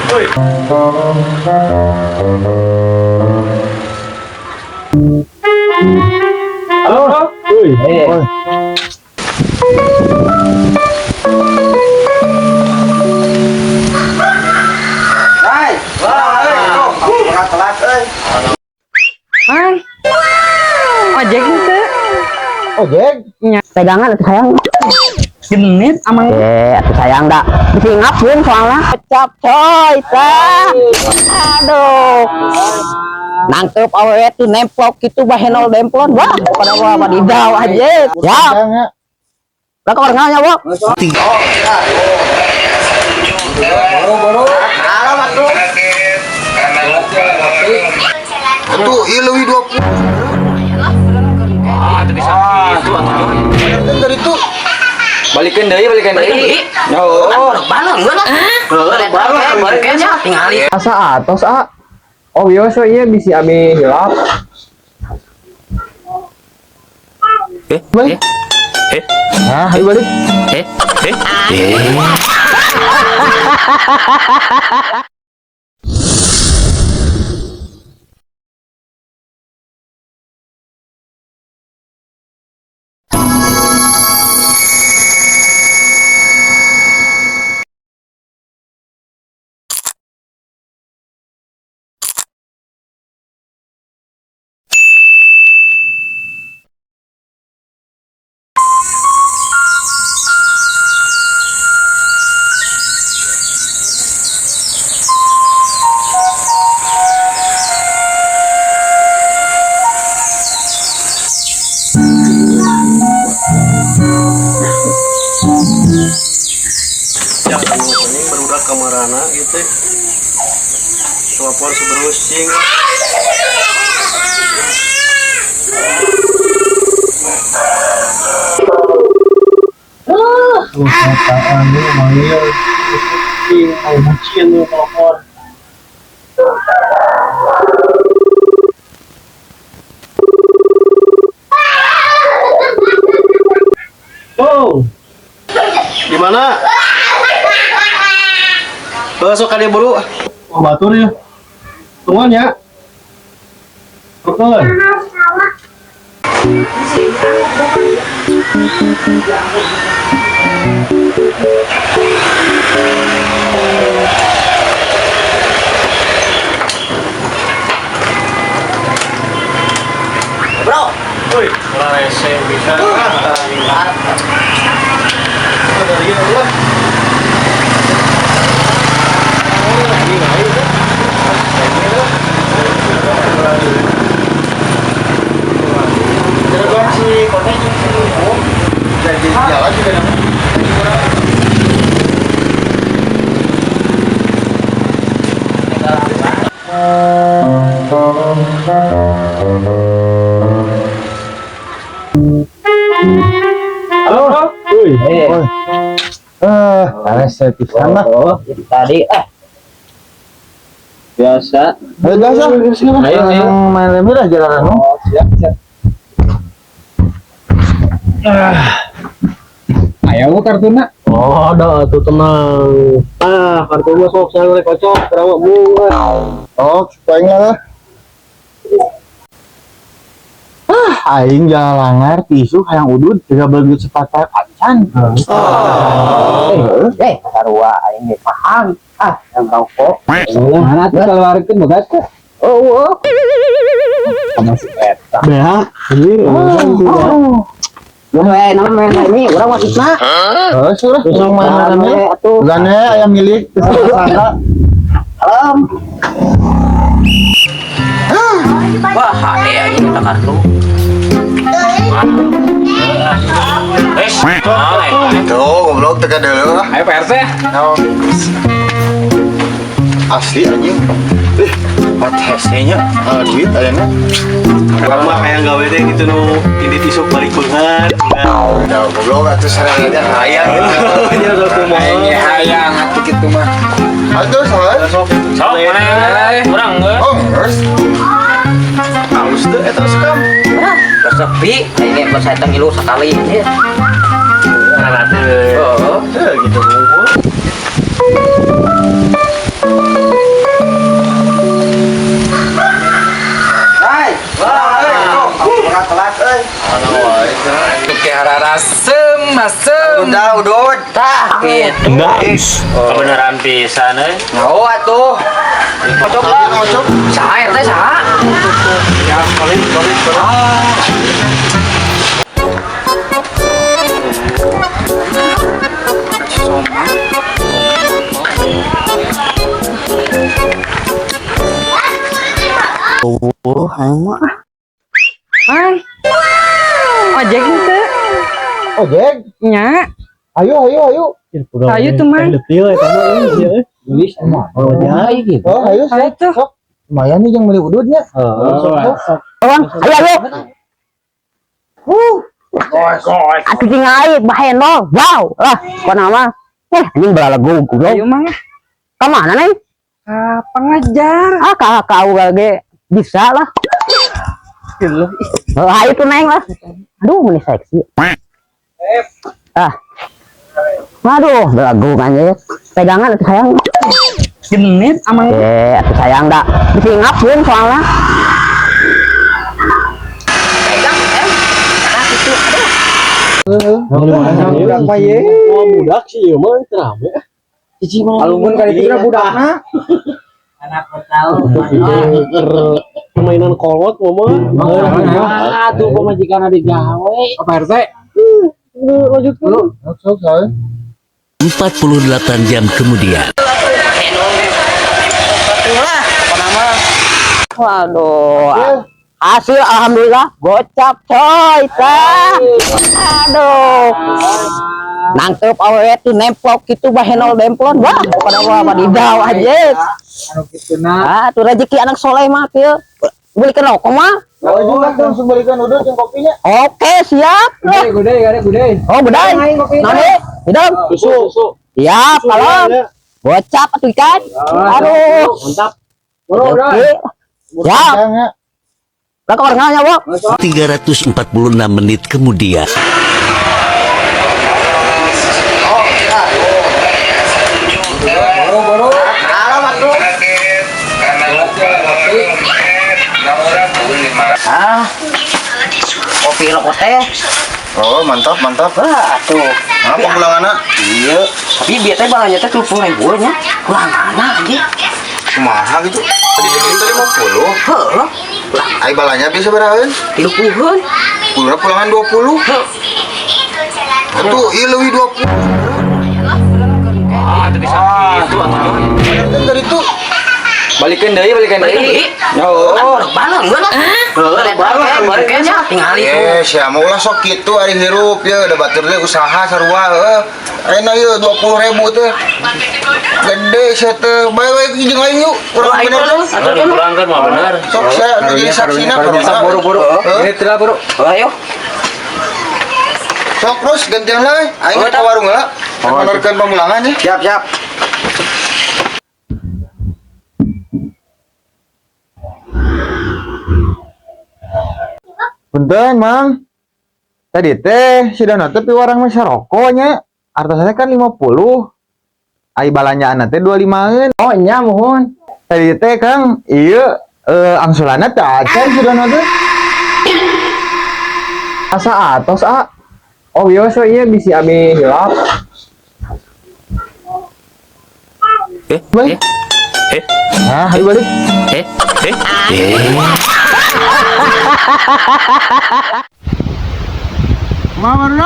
Halo. Hai. Ojek itu. Ojek. Pegangan atuh sayang. Genit amang. Atuh sayang dah. Disingapkeun soalnya. Kecap coy, tah. Aduh. Nangkep awewe tuh nemplok gitu bahenol demplon. Wah, pada wadidaw aja. Ya. Lah kok orangnya, Bok? Tuh, iya lebih 20. Itu bisa itu Dari itu balikin deui. Oh, balong balikin aja tingali. Asa atos a. Oh biasa iya bisa ami hilap. Balik. Nah, ayo balik. Ya, ini berudak kamarana gitu. Telepon seberusing. Kataan lu manggil. Mau bucin lu telepon. Oh. Di mana? Besok kali buru. Oh, batur ya. Semuanya. Betul. Bro. Woi, rese bisa. jalan juga namanya. Halo. Saya pisan lah. Tadi Biasa. Ayo main lagi lah jalanan. Siap. Ayo kartuna. Oh, ada tuh tenang. Kartuna sok saya kocok kerawak bunga. Oh, pengen lah. Aing jangan langgar tisu hayang udud 13 sepatah kancan. sarua aing ge paham. Yang tahu kok. Mana tuh keluarkeun bogas teh. Oh. Sama si eta. Beha. Namanya ini urang maksudna. Sudah. Tusang mana namanya? Atuh. Gane ayam milik. Alam. Bahaya ini kita kartu. Tuh, goblok tekan dulu. Ayo PRT. Asli anjing. Buat hesenya. Duit ayamnya. Kalau mah kayak gawe deh gitu nu ini tisu balik banget. Udah goblok atuh sareng aja hayang. Ini udah kumaha. Ini hayang atuh kitu mah. Atuh salah. Sok mana? Kurang enggak? Oh, terus. Halus tuh eta sekam. Sepi, ini pas saya tengilu sekali. Nah, gitu. Udah. Nice. Kebenaran pisan euy. Oh atuh. Coba. Saha teh saha? Ya, solid. Oh, ama. Hai. Ojek itu. Ojek. Nya. Ayo. Ayo tuh, Mang. Detil eta mah ieu. Gelis mah. Ojek gitu. Oh, ayo Ayo tuh. sok. Lumayan nih yang beli udutnya. Sok. Bang, ayo. Atuh tinggal air bahenol. Wow. Kok nama? Ini beralagu goblok. Ayo, Mang. Ka mana nih? Pengajar. Kau lagi bisa lah. Ayo tuh Neng lah. Aduh, ini seksi. Waduh, belagu kan ya. Pegangan atuh sayang. Genit amang. Atuh sayang dah. Disingap pun soalnya. Pegang Budak mah ye. Budak sih ieu mah rame. Cici mah. Alumun kali itu budakna. anak tahu. Permainan kolot mah. Aduh, pemajikan digawe. Apa RT? Lanjut dulu. Sok, 48 jam kemudian. Waduh. Hasil alhamdulillah gocap coy tah. Aduh. Nangkep awe itu nemplok gitu bahenol demplon. Wah, pada wadidaw aja. Anu kituna. Tuh rezeki anak soleh mah kieu. Belikan rokok mah. Kalau juga langsung balikan udut yang kopinya. Oke, siap. Gudai. Oh, bedai. Nani? Hidung. Susu. Siap, kalau gocap atuh ikan. Aduh. Mantap. Oke. Siap. Lah kok orangnya, Bok? 346 menit kemudian. Kopi rokok teh. Oh, mantap. Atuh. Apa pulanganna? Iya. Tapi dia teh balanya teh 20.000 nya. Kulangana anjing. Kumaha gitu? Tadi kita 50. Heeh. Ai balanya bisa beraeun? 30-an. Pulangan 20. Atuh, ieu leuwih 20. Kan dari itu Balikin deui. Oh, balong geus lah. Balikin tinggal itu. sia mah ulah sok kitu ari hirup ya da batur teh usaha sarua ayeuna ieu 20.000 teh gede sia teh bae jeung aing yuk urang bener Kurangkan mah bener. sok saya jadi saksina Buru-buru. Ini tira buru. Ayo. sok terus gantian lah aing ke warung heula honorkeun pamulangan ya Siap. Punten, Mang. Tadi teh sudah nutup warang mah rokoknya. Artosnya kan 50. Ai balanya teh 25-eun. Oh, nya mohon. Tadi teh Kang, ieu angsulanna teh acan sudah nutup. Asa atos Oh, biasa ieu bisi abi hilap. Balik. Nah, ayo balik. Mama baru